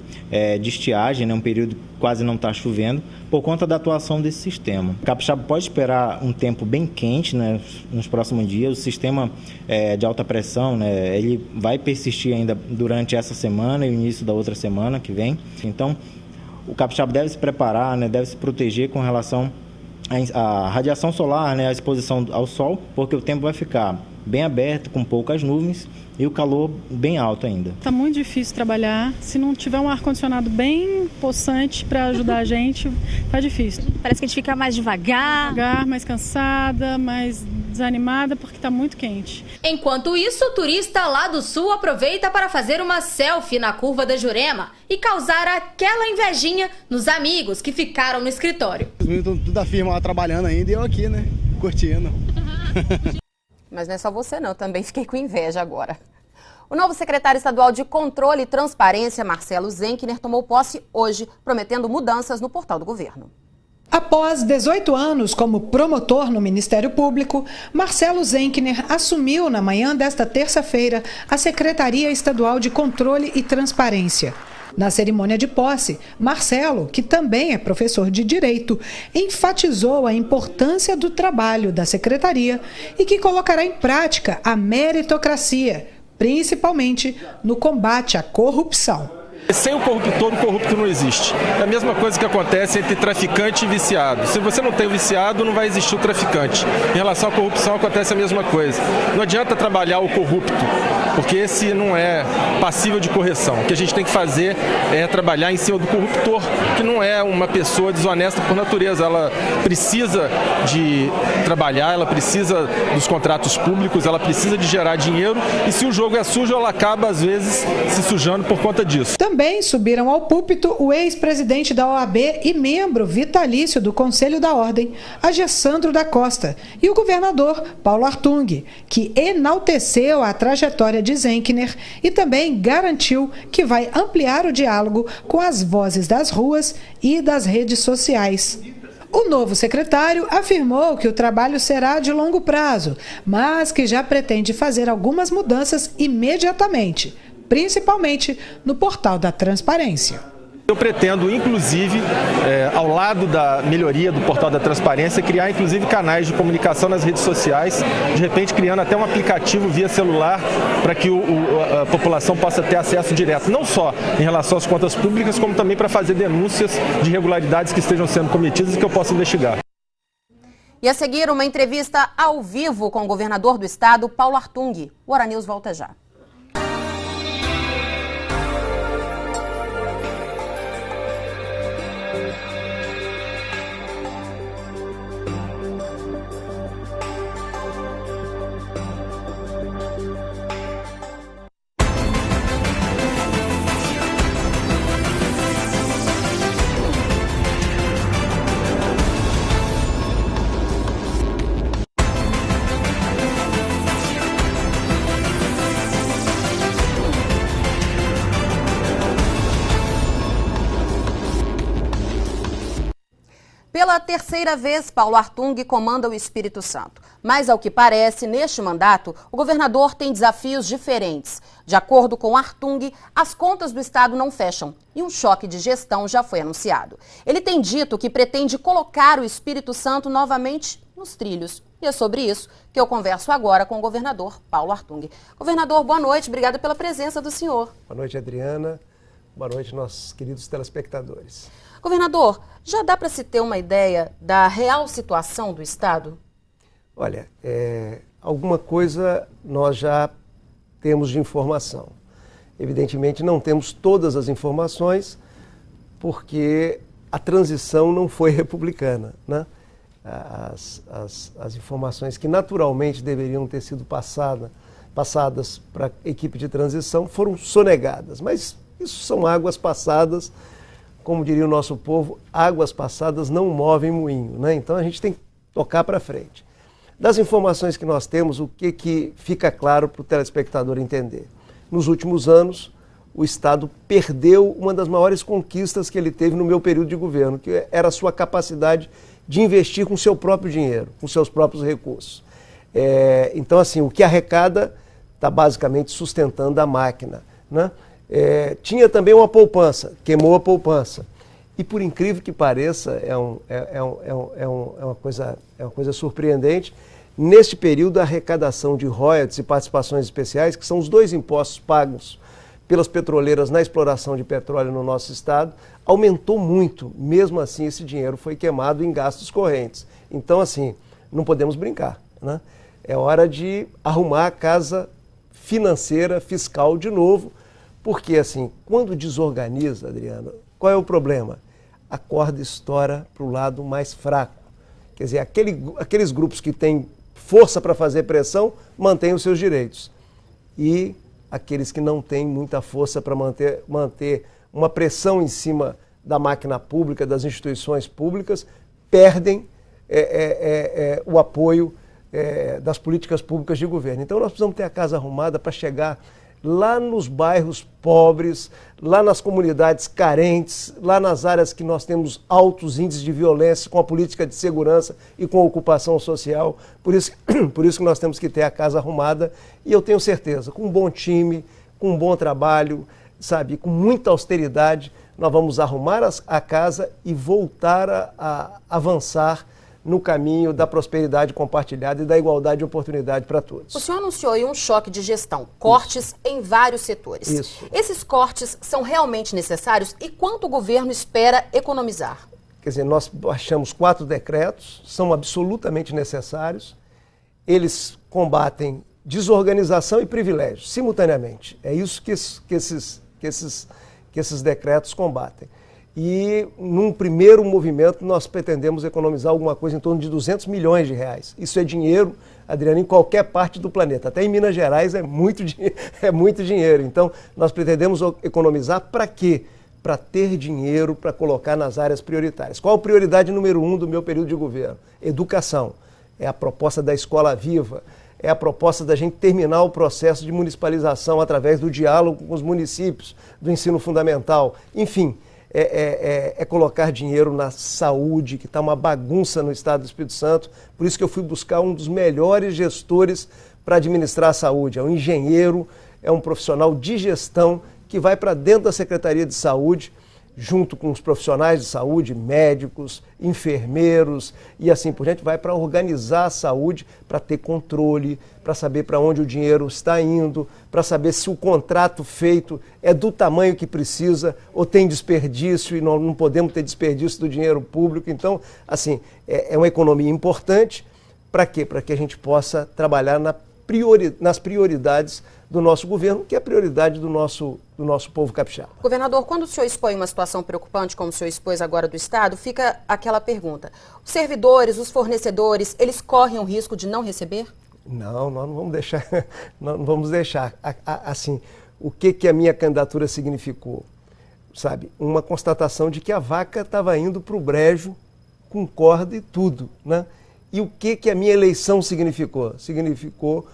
de estiagem, né, um período que quase não está chovendo, por conta da atuação desse sistema. O capixaba pode esperar um tempo bem quente, né, nos próximos dias. O sistema de alta pressão, né, ele vai persistir ainda durante essa semana e o início da outra semana que vem. Então, o capixaba deve se preparar, né, deve se proteger com relação a radiação solar, né, a exposição ao sol, porque o tempo vai ficar bem aberto, com poucas nuvens e o calor bem alto ainda. Está muito difícil trabalhar. Se não tiver um ar-condicionado bem possante para ajudar a gente, tá difícil. Parece que a gente fica mais devagar, mais cansada, mais desanimada, porque está muito quente. Enquanto isso, o turista lá do sul aproveita para fazer uma selfie na curva da Jurema e causar aquela invejinha nos amigos que ficaram no escritório. Tudo da firma lá trabalhando ainda e eu aqui, né, curtindo. Mas não é só você não, eu também fiquei com inveja agora. O novo secretário estadual de Controle e Transparência, Marcelo Zenkner, tomou posse hoje, prometendo mudanças no portal do governo. Após 18 anos como promotor no Ministério Público, Marcelo Zenkner assumiu na manhã desta terça-feira a Secretaria Estadual de Controle e Transparência. Na cerimônia de posse, Marcelo, que também é professor de Direito, enfatizou a importância do trabalho da secretaria e que colocará em prática a meritocracia, principalmente no combate à corrupção. Sem o corrupto não existe. É a mesma coisa que acontece entre traficante e viciado. Se você não tem o viciado, não vai existir o traficante. Em relação à corrupção, acontece a mesma coisa. Não adianta trabalhar o corrupto, porque esse não é passível de correção. O que a gente tem que fazer é trabalhar em cima do corruptor, que não é uma pessoa desonesta por natureza. Ela precisa de trabalhar, ela precisa dos contratos públicos, ela precisa de gerar dinheiro, e se o jogo é sujo, ela acaba, às vezes, se sujando por conta disso. Também subiram ao púlpito o ex-presidente da OAB e membro vitalício do Conselho da Ordem, Agessandro da Costa, e o governador Paulo Artung, que enalteceu a trajetória de Zenkner e também garantiu que vai ampliar o diálogo com as vozes das ruas e das redes sociais. O novo secretário afirmou que o trabalho será de longo prazo, mas que já pretende fazer algumas mudanças imediatamente, principalmente no portal da transparência. Eu pretendo, inclusive, ao lado da melhoria do portal da transparência, criar, inclusive, canais de comunicação nas redes sociais, de repente criando até um aplicativo via celular para que a população possa ter acesso direto, não só em relação às contas públicas, como também para fazer denúncias de irregularidades que estejam sendo cometidas e que eu possa investigar. E a seguir, uma entrevista ao vivo com o governador do estado, Paulo Artung. O Hora News volta já. Pela terceira vez, Paulo Artung comanda o Espírito Santo. Mas, ao que parece, neste mandato, o governador tem desafios diferentes. De acordo com Artung, as contas do estado não fecham e um choque de gestão já foi anunciado. Ele tem dito que pretende colocar o Espírito Santo novamente nos trilhos. E é sobre isso que eu converso agora com o governador Paulo Artung. Governador, boa noite. Obrigada pela presença do senhor. Boa noite, Adriana. Boa noite, nossos queridos telespectadores. Governador, já dá para se ter uma ideia da real situação do estado? Olha, alguma coisa nós já temos de informação. Evidentemente não temos todas as informações, porque a transição não foi republicana, né? As informações que naturalmente deveriam ter sido passadas para a equipe de transição foram sonegadas, mas isso são águas passadas como diria o nosso povo, águas passadas não movem moinho, né? Então a gente tem que tocar para frente. Das informações que nós temos, o que fica claro para o telespectador entender? Nos últimos anos, o Estado perdeu uma das maiores conquistas que ele teve no meu período de governo, que era a sua capacidade de investir com seu próprio dinheiro, com seus próprios recursos. Então, assim, o que arrecada está basicamente sustentando a máquina, né? Tinha também uma poupança, queimou a poupança. E por incrível que pareça, é uma coisa surpreendente, neste período a arrecadação de royalties e participações especiais, que são os 2 impostos pagos pelas petroleiras na exploração de petróleo no nosso estado, aumentou muito. Mesmo assim, esse dinheiro foi queimado em gastos correntes. Então, assim, não podemos brincar, né? É hora de arrumar a casa financeira, fiscal de novo, porque, assim, quando desorganiza, Adriano, qual é o problema? A corda estoura para o lado mais fraco. Quer dizer, aqueles grupos que têm força para fazer pressão mantêm os seus direitos. E aqueles que não têm muita força para manter uma pressão em cima da máquina pública, das instituições públicas, perdem o apoio das políticas públicas de governo. Então nós precisamos ter a casa arrumada para chegar lá nos bairros pobres, lá nas comunidades carentes, lá nas áreas que nós temos altos índices de violência, com a política de segurança e com a ocupação social. Por isso que nós temos que ter a casa arrumada, e eu tenho certeza, com um bom time, com um bom trabalho, sabe, com muita austeridade, nós vamos arrumar a casa e voltar a avançar no caminho da prosperidade compartilhada e da igualdade de oportunidade para todos. O senhor anunciou aí um choque de gestão, cortes em vários setores. Isso. Esses cortes são realmente necessários e quanto o governo espera economizar? Quer dizer, nós baixamos 4 decretos, são absolutamente necessários. Eles combatem desorganização e privilégios, simultaneamente. É isso que esses decretos combatem. E, num primeiro movimento, nós pretendemos economizar alguma coisa em torno de 200 milhões de reais. Isso é dinheiro, Adriano, em qualquer parte do planeta. Até em Minas Gerais é muito dinheiro. Então, nós pretendemos economizar para quê? Para ter dinheiro para colocar nas áreas prioritárias. Qual a prioridade número 1 do meu período de governo? Educação. É a proposta da Escola Viva. É a proposta da gente terminar o processo de municipalização através do diálogo com os municípios, do ensino fundamental. Enfim, é colocar dinheiro na saúde, que está uma bagunça no estado do Espírito Santo. Por isso que eu fui buscar um dos melhores gestores para administrar a saúde. É um engenheiro, é um profissional de gestão que vai para dentro da Secretaria de Saúde, junto com os profissionais de saúde, médicos, enfermeiros e assim por diante, vai para organizar a saúde, para ter controle, para saber para onde o dinheiro está indo, para saber se o contrato feito é do tamanho que precisa ou tem desperdício, e nós não podemos ter desperdício do dinheiro público. Então, assim, é uma economia importante. Para quê? Para que a gente possa trabalhar nas prioridades do nosso governo, que é a prioridade do nosso povo capixaba. Governador, quando o senhor expõe uma situação preocupante, como o senhor expôs agora do Estado, fica aquela pergunta: os servidores, os fornecedores, eles correm o risco de não receber? Não, nós não vamos deixar. Não vamos deixar. Assim, o que a minha candidatura significou? Sabe, uma constatação de que a vaca estava indo para o brejo com corda e tudo, né? E o que a minha eleição significou? Significou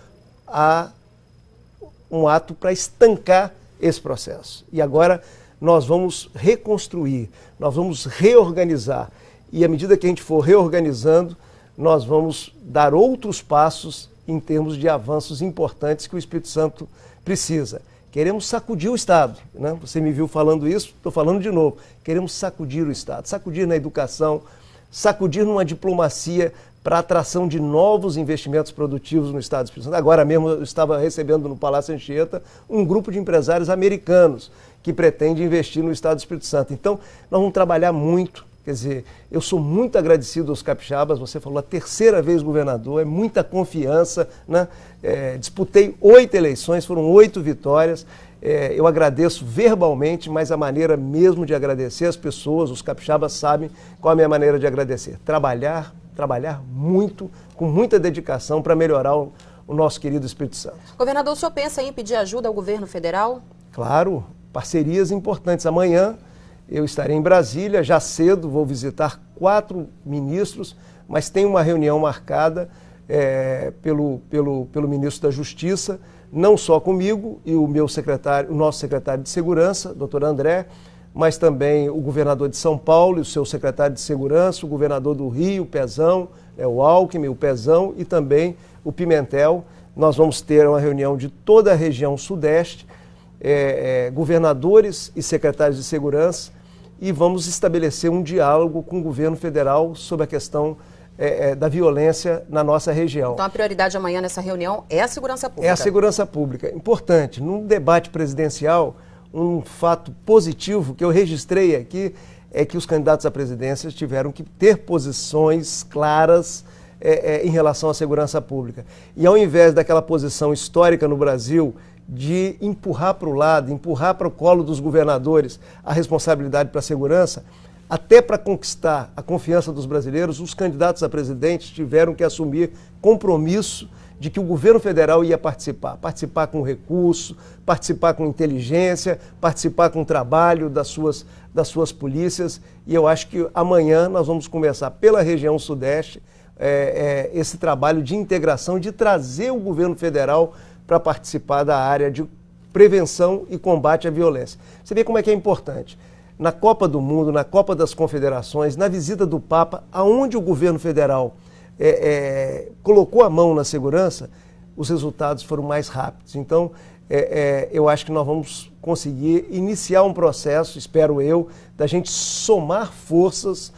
um ato para estancar esse processo. E agora nós vamos reconstruir, nós vamos reorganizar. E à medida que a gente for reorganizando, nós vamos dar outros passos em termos de avanços importantes que o Espírito Santo precisa. Queremos sacudir o Estado, né? Você me viu falando isso, estou falando de novo. Queremos sacudir o Estado, sacudir na educação, sacudir numa diplomacia para a atração de novos investimentos produtivos no Estado do Espírito Santo. Agora mesmo eu estava recebendo no Palácio Anchieta um grupo de empresários americanos que pretende investir no Estado do Espírito Santo. Então, nós vamos trabalhar muito. Quer dizer, eu sou muito agradecido aos capixabas, você falou a 3ª vez governador, é muita confiança, né? Disputei 8 eleições, foram 8 vitórias. Eu agradeço verbalmente, mas a maneira mesmo de agradecer as pessoas, os capixabas sabem qual é a minha maneira de agradecer. Trabalhar muito, com muita dedicação para melhorar o nosso querido Espírito Santo. Governador, o senhor pensa em pedir ajuda ao governo federal? Claro, parcerias importantes. Amanhã eu estarei em Brasília, já cedo, vou visitar 4 ministros, mas tem uma reunião marcada pelo ministro da Justiça, não só comigo e o nosso secretário de Segurança, doutor André, mas também o governador de São Paulo e o seu secretário de Segurança, o governador do Rio, o Pezão, o Alckmin, o Pezão e também o Pimentel. Nós vamos ter uma reunião de toda a região sudeste, governadores e secretários de segurança, e vamos estabelecer um diálogo com o governo federal sobre a questão da violência na nossa região. Então a prioridade amanhã nessa reunião é a segurança pública? É a segurança pública. Importante, num debate presidencial, um fato positivo que eu registrei aqui é que os candidatos à presidência tiveram que ter posições claras em relação à segurança pública. E ao invés daquela posição histórica no Brasil de empurrar para o lado, empurrar para o colo dos governadores a responsabilidade para a segurança, até para conquistar a confiança dos brasileiros, os candidatos a presidente tiveram que assumir compromisso de que o governo federal ia participar com recurso, participar com inteligência, participar com trabalho das suas polícias, e eu acho que amanhã nós vamos começar pela região sudeste esse trabalho de integração, de trazer o governo federal para participar da área de prevenção e combate à violência. Você vê como é que é importante. Na Copa do Mundo, na Copa das Confederações, na visita do Papa, aonde o governo federal colocou a mão na segurança, os resultados foram mais rápidos. Então, eu acho que nós vamos conseguir iniciar um processo, espero eu, da gente somar forças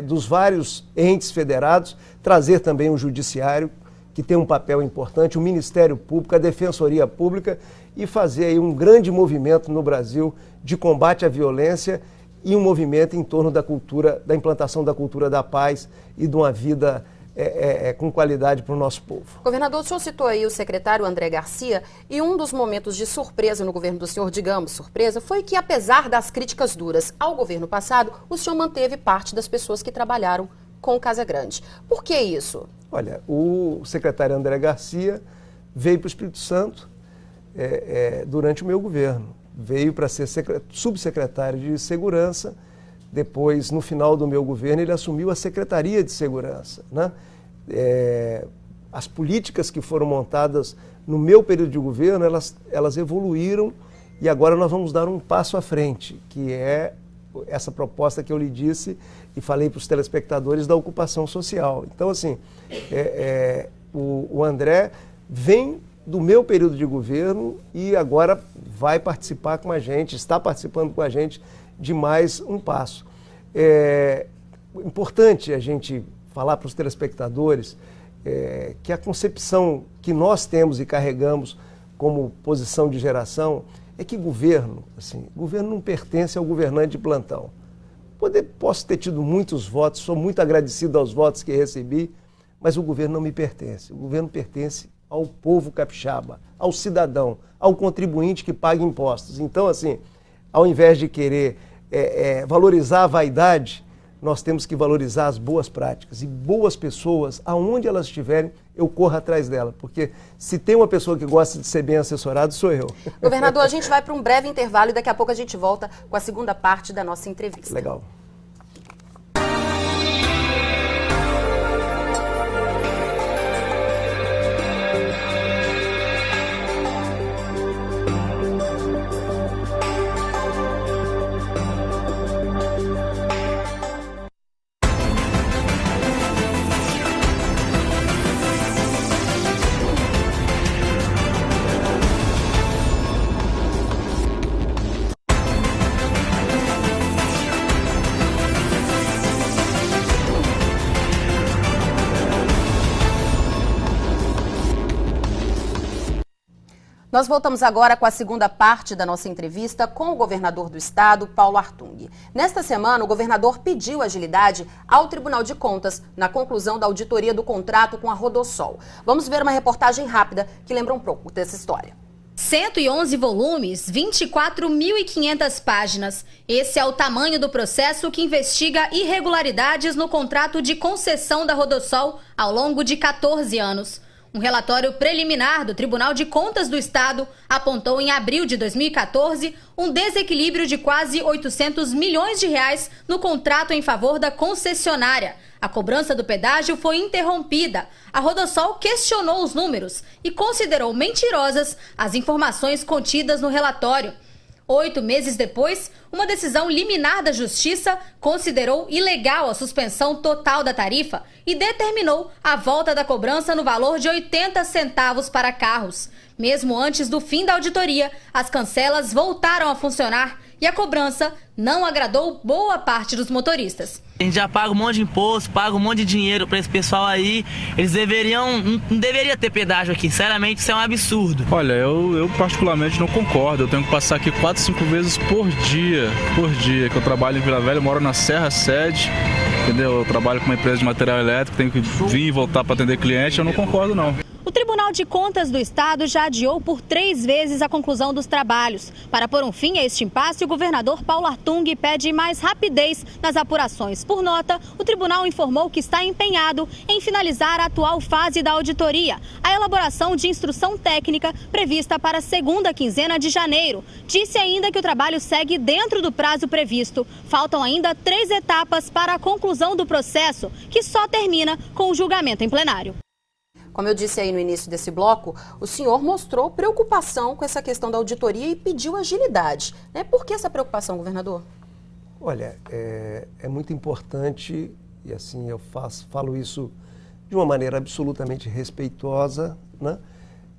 dos vários entes federados, trazer também o judiciário, que tem um papel importante, o Ministério Público, a Defensoria Pública, e fazer aí um grande movimento no Brasil de combate à violência e um movimento em torno da cultura, da implantação da cultura da paz e de uma vida com qualidade para o nosso povo. Governador, o senhor citou aí o secretário André Garcia, e um dos momentos de surpresa no governo do senhor, digamos surpresa, foi que apesar das críticas duras ao governo passado, o senhor manteve parte das pessoas que trabalharam com o Casagrande. Por que isso? Olha, o secretário André Garcia veio para o Espírito Santo durante o meu governo. Veio para ser subsecretário de Segurança. Depois, no final do meu governo, ele assumiu a Secretaria de Segurança, né? As políticas que foram montadas no meu período de governo, elas evoluíram, e agora nós vamos dar um passo à frente, que é essa proposta que eu lhe disse e falei para os telespectadores da ocupação social. Então, assim, o André vem do meu período de governo e agora vai participar com a gente, está participando com a gente de mais um passo. É importante a gente falar para os telespectadores que a concepção que nós temos e carregamos como posição de geração é que governo não pertence ao governante de plantão. Posso ter tido muitos votos, sou muito agradecido aos votos que recebi, mas o governo não me pertence. O governo pertence ao povo capixaba, ao cidadão, ao contribuinte que paga impostos. Então, assim, ao invés de querer valorizar a vaidade, nós temos que valorizar as boas práticas. E boas pessoas, aonde elas estiverem, eu corro atrás dela. Porque se tem uma pessoa que gosta de ser bem assessorado, sou eu. Governador, a gente vai para um breve intervalo e daqui a pouco a gente volta com a segunda parte da nossa entrevista. Legal. Nós voltamos agora com a segunda parte da nossa entrevista com o governador do estado, Paulo Artung. Nesta semana, o governador pediu agilidade ao Tribunal de Contas na conclusão da auditoria do contrato com a Rodossol. Vamos ver uma reportagem rápida que lembra um pouco dessa história. 111 volumes, 24.500 páginas. Esse é o tamanho do processo que investiga irregularidades no contrato de concessão da Rodossol ao longo de 14 anos. Um relatório preliminar do Tribunal de Contas do Estado apontou em abril de 2014 um desequilíbrio de quase 800 milhões de reais no contrato em favor da concessionária. A cobrança do pedágio foi interrompida. A Rodosol questionou os números e considerou mentirosas as informações contidas no relatório. 8 meses depois, uma decisão liminar da Justiça considerou ilegal a suspensão total da tarifa e determinou a volta da cobrança no valor de 80 centavos para carros. Mesmo antes do fim da auditoria, as cancelas voltaram a funcionar e a cobrança não agradou boa parte dos motoristas. A gente já paga um monte de imposto, paga um monte de dinheiro para esse pessoal aí. Eles não deveria ter pedágio aqui, sinceramente isso é um absurdo. Olha, eu particularmente não concordo. Eu tenho que passar aqui 4, 5 vezes por dia, que eu trabalho em Vila Velha, eu moro na Serra Sede, entendeu? Eu trabalho com uma empresa de material elétrico, tenho que vir e voltar para atender cliente, eu não concordo não. O Tribunal de Contas do Estado já adiou por 3 vezes a conclusão dos trabalhos. Para pôr um fim a este impasse, o governador Paulo Artung pede mais rapidez nas apurações. Por nota, o tribunal informou que está empenhado em finalizar a atual fase da auditoria, a elaboração de instrução técnica prevista para a segunda quinzena de janeiro. Disse ainda que o trabalho segue dentro do prazo previsto. Faltam ainda 3 etapas para a conclusão do processo, que só termina com o julgamento em plenário. Como eu disse aí no início desse bloco, o senhor mostrou preocupação com essa questão da auditoria e pediu agilidade. Né? Por que essa preocupação, governador? Olha, é muito importante, e assim eu falo isso de uma maneira absolutamente respeitosa, né?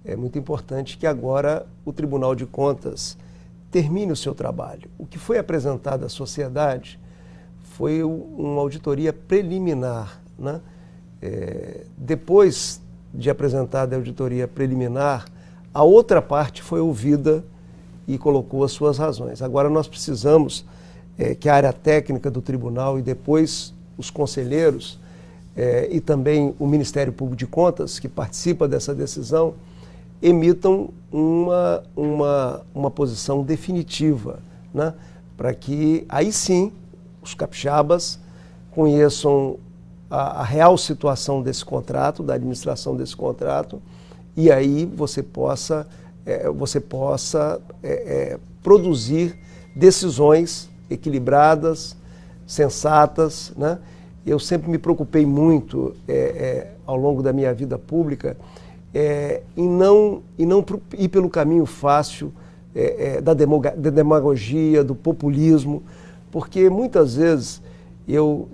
É muito importante que agora o Tribunal de Contas termine o seu trabalho. O que foi apresentado à sociedade foi uma auditoria preliminar, né? Depois de apresentada a auditoria preliminar, a outra parte foi ouvida e colocou as suas razões. Agora nós precisamos que a área técnica do tribunal e depois os conselheiros e também o Ministério Público de Contas, que participa dessa decisão, emitam uma posição definitiva, né? Para que aí sim os capixabas conheçam a real situação desse contrato, da administração desse contrato, e aí você possa produzir decisões equilibradas, sensatas, né? Eu sempre me preocupei muito ao longo da minha vida pública em não ir pelo caminho fácil da demagogia, do populismo, porque muitas vezes eu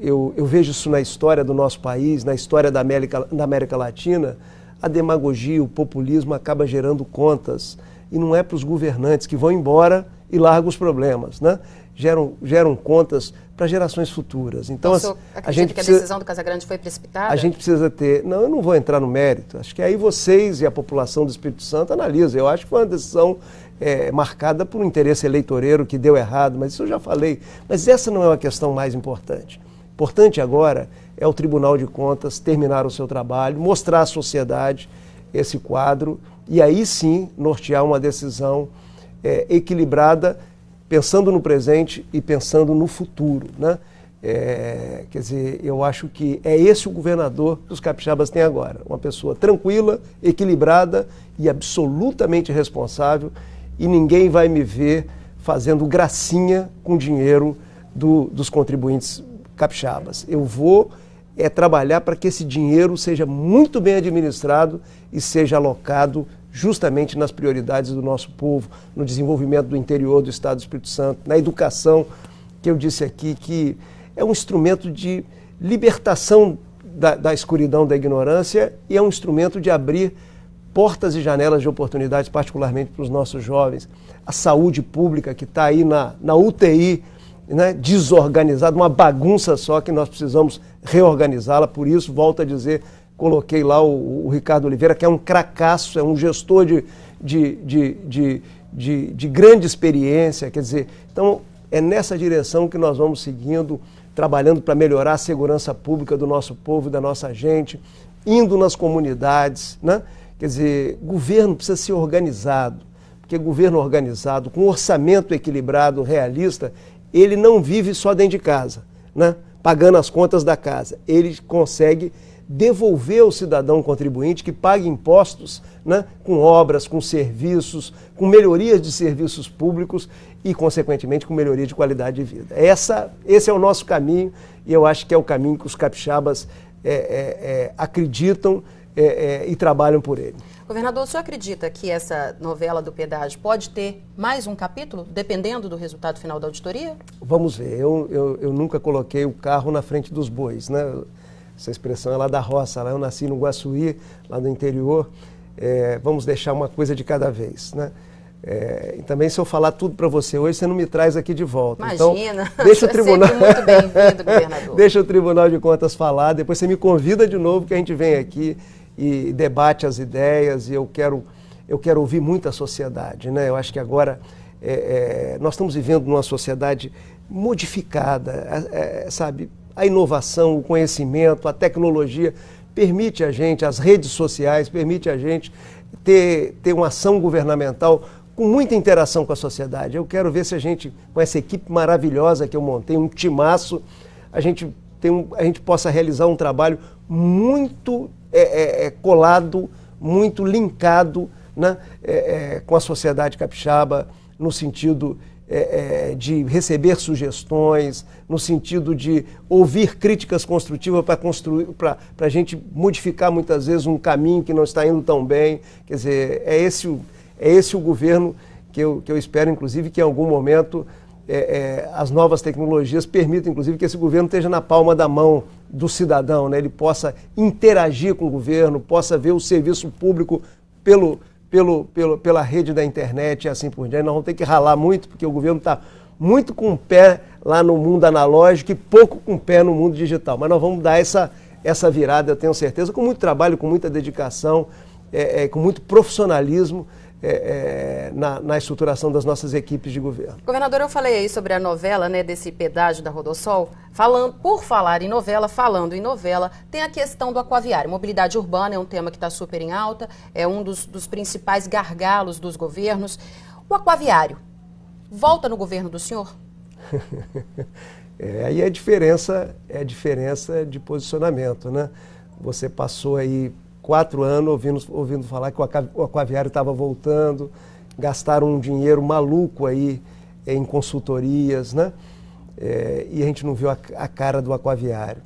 vejo isso na história do nosso país, na história da América Latina, a demagogia, o populismo acaba gerando contas, e não é para os governantes que vão embora e largam os problemas, né? Geram contas para gerações futuras. Então, o senhor acredita que a decisão do Casagrande foi precipitada? A gente precisa ter... Não, eu não vou entrar no mérito. Acho que aí vocês e a população do Espírito Santo analisam. Eu acho que foi uma decisão marcada por um interesse eleitoreiro que deu errado, mas isso eu já falei. Mas essa não é uma questão mais importante. Importante agora é o Tribunal de Contas terminar o seu trabalho, mostrar à sociedade esse quadro e aí sim nortear uma decisão equilibrada, pensando no presente e pensando no futuro, né? Quer dizer, eu acho que é esse o governador que os capixabas têm agora. Uma pessoa tranquila, equilibrada e absolutamente responsável, e ninguém vai me ver fazendo gracinha com dinheiro dos contribuintes capixabas. Eu vou trabalhar para que esse dinheiro seja muito bem administrado e seja alocado justamente nas prioridades do nosso povo, no desenvolvimento do interior do Estado do Espírito Santo, na educação, que eu disse aqui que é um instrumento de libertação da escuridão, da ignorância, e é um instrumento de abrir portas e janelas de oportunidades, particularmente para os nossos jovens. A saúde pública que está aí na UTI, né, desorganizada, uma bagunça só, que nós precisamos reorganizá-la. Por isso, volto a dizer, coloquei lá o Ricardo Oliveira, que é um cracaço, é um gestor de grande experiência. Quer dizer, então é nessa direção que nós vamos seguindo, trabalhando para melhorar a segurança pública do nosso povo e da nossa gente, indo nas comunidades, né? Quer dizer, governo precisa ser organizado, porque governo organizado, com orçamento equilibrado, realista, ele não vive só dentro de casa, né? Pagando as contas da casa. Ele consegue devolver ao cidadão contribuinte que pague impostos, né, com obras, com serviços, com melhorias de serviços públicos e, consequentemente, com melhoria de qualidade de vida. Esse é o nosso caminho e eu acho que é o caminho que os capixabas acreditam e trabalham por ele. Governador, o senhor acredita que essa novela do pedágio pode ter mais um capítulo, dependendo do resultado final da auditoria? Vamos ver. Eu nunca coloquei o carro na frente dos bois, né? Essa expressão é lá da roça, lá eu nasci no Guaçuí, lá do interior. Vamos deixar uma coisa de cada vez, né? E também, se eu falar tudo para você hoje, você não me traz aqui de volta. Imagina, então, deixa o tribunal... muito bem-vindo, governador. Deixa o Tribunal de Contas falar, depois você me convida de novo que a gente vem aqui e debate as ideias, e eu quero ouvir muito a sociedade, né? Eu acho que agora nós estamos vivendo numa sociedade modificada, sabe? A inovação, o conhecimento, a tecnologia permite a gente, as redes sociais, permite a gente ter uma ação governamental com muita interação com a sociedade. Eu quero ver se a gente, com essa equipe maravilhosa que eu montei, um timaço, a gente possa realizar um trabalho muito colado, muito linkado, né, com a sociedade capixaba, no sentido de receber sugestões, no sentido de ouvir críticas construtivas para a gente modificar muitas vezes um caminho que não está indo tão bem. Quer dizer, é esse o governo que eu espero, inclusive, que em algum momento as novas tecnologias permitam, inclusive, que esse governo esteja na palma da mão do cidadão, né? Ele possa interagir com o governo, possa ver o serviço público pela rede da internet e assim por diante. Nós vamos ter que ralar muito, porque o governo está muito com o pé lá no mundo analógico e pouco com o pé no mundo digital. Mas nós vamos dar essa virada, eu tenho certeza, com muito trabalho, com muita dedicação, com muito profissionalismo na estruturação das nossas equipes de governo. Governador, eu falei aí sobre a novela, né, desse pedágio da Rodossol. Por falar em novela, falando em novela, tem a questão do aquaviário. Mobilidade urbana é um tema que está super em alta, é um dos principais gargalos dos governos. O aquaviário volta no governo do senhor? Aí é a diferença de posicionamento, né? Você passou aí 4 anos ouvindo falar que o aquaviário estava voltando, gastaram um dinheiro maluco aí em consultorias, né? E a gente não viu a cara do aquaviário.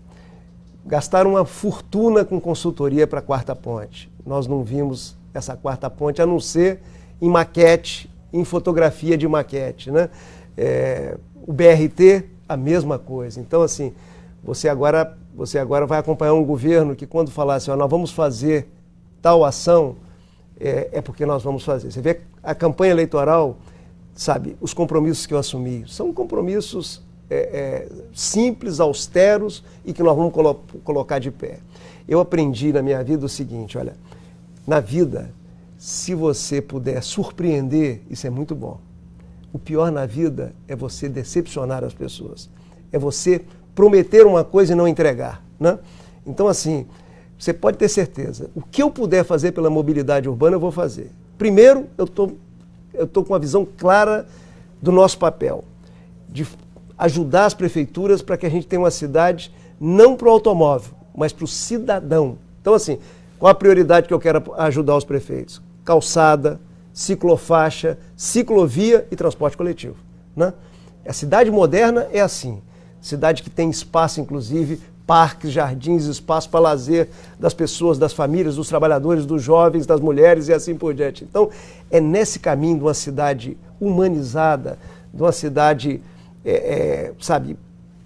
Gastaram uma fortuna com consultoria para a quarta ponte. Nós não vimos essa quarta ponte, a não ser em maquete, em fotografia de maquete, né? O BRT, a mesma coisa. Então, assim, você agora vai acompanhar um governo que, quando falar assim, nós vamos fazer tal ação, é porque nós vamos fazer. Você vê a campanha eleitoral, sabe, os compromissos que eu assumi, são compromissos simples, austeros e que nós vamos colocar de pé. Eu aprendi na minha vida o seguinte, olha, na vida, se você puder surpreender, isso é muito bom. O pior na vida é você decepcionar as pessoas, é você prometer uma coisa e não entregar, né? Então, assim, você pode ter certeza, o que eu puder fazer pela mobilidade urbana, eu vou fazer. Primeiro, eu tô com uma visão clara do nosso papel, de ajudar as prefeituras para que a gente tenha uma cidade não para o automóvel, mas para o cidadão. Então, assim, qual a prioridade que eu quero ajudar os prefeitos? Calçada, ciclofaixa, ciclovia e transporte coletivo, né? A cidade moderna é assim. Cidade que tem espaço, inclusive, parques, jardins, espaço para lazer das pessoas, das famílias, dos trabalhadores, dos jovens, das mulheres e assim por diante. Então, é nesse caminho de uma cidade humanizada, de uma cidade, sabe,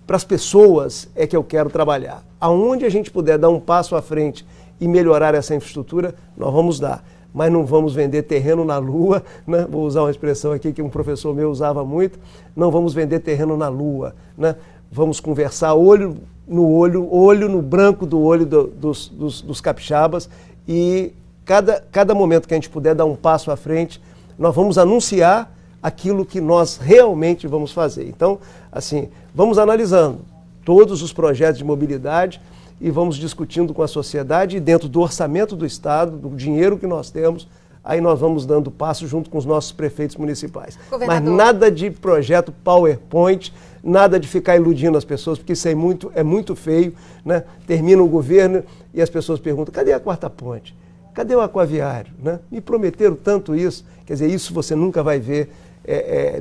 para as pessoas é que eu quero trabalhar. Aonde a gente puder dar um passo à frente e melhorar essa infraestrutura, nós vamos dar. Mas não vamos vender terreno na lua, né? Vou usar uma expressão aqui que um professor meu usava muito, não vamos vender terreno na lua, né? Vamos conversar olho no branco do olho dos capixabas e cada momento que a gente puder dar um passo à frente, nós vamos anunciar aquilo que nós realmente vamos fazer. Então, assim, vamos analisando todos os projetos de mobilidade e vamos discutindo com a sociedade e dentro do orçamento do Estado, do dinheiro que nós temos, aí nós vamos dando passo junto com os nossos prefeitos municipais. Governador. Mas nada de projeto PowerPoint, nada de ficar iludindo as pessoas, porque isso é muito feio, né? Termina o governo e as pessoas perguntam, cadê a quarta ponte? Cadê o aquaviário? Né? Me prometeram tanto isso, quer dizer, isso você nunca vai ver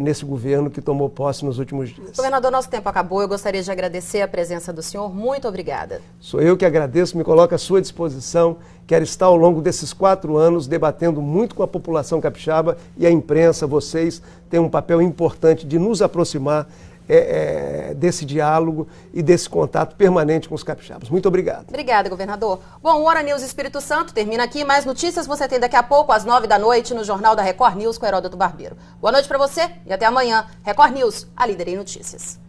nesse governo que tomou posse nos últimos dias. Governador, nosso tempo acabou, eu gostaria de agradecer a presença do senhor, muito obrigada. Sou eu que agradeço, me coloco à sua disposição, quero estar ao longo desses 4 anos debatendo muito com a população capixaba e a imprensa, vocês têm um papel importante de nos aproximar desse diálogo e desse contato permanente com os capixabas. Muito obrigado. Obrigada, governador. Bom, o Hora News Espírito Santo termina aqui. Mais notícias você tem daqui a pouco, às 9 da noite, no Jornal da Record News com Heródoto Barbeiro. Boa noite para você e até amanhã. Record News, a líder em notícias.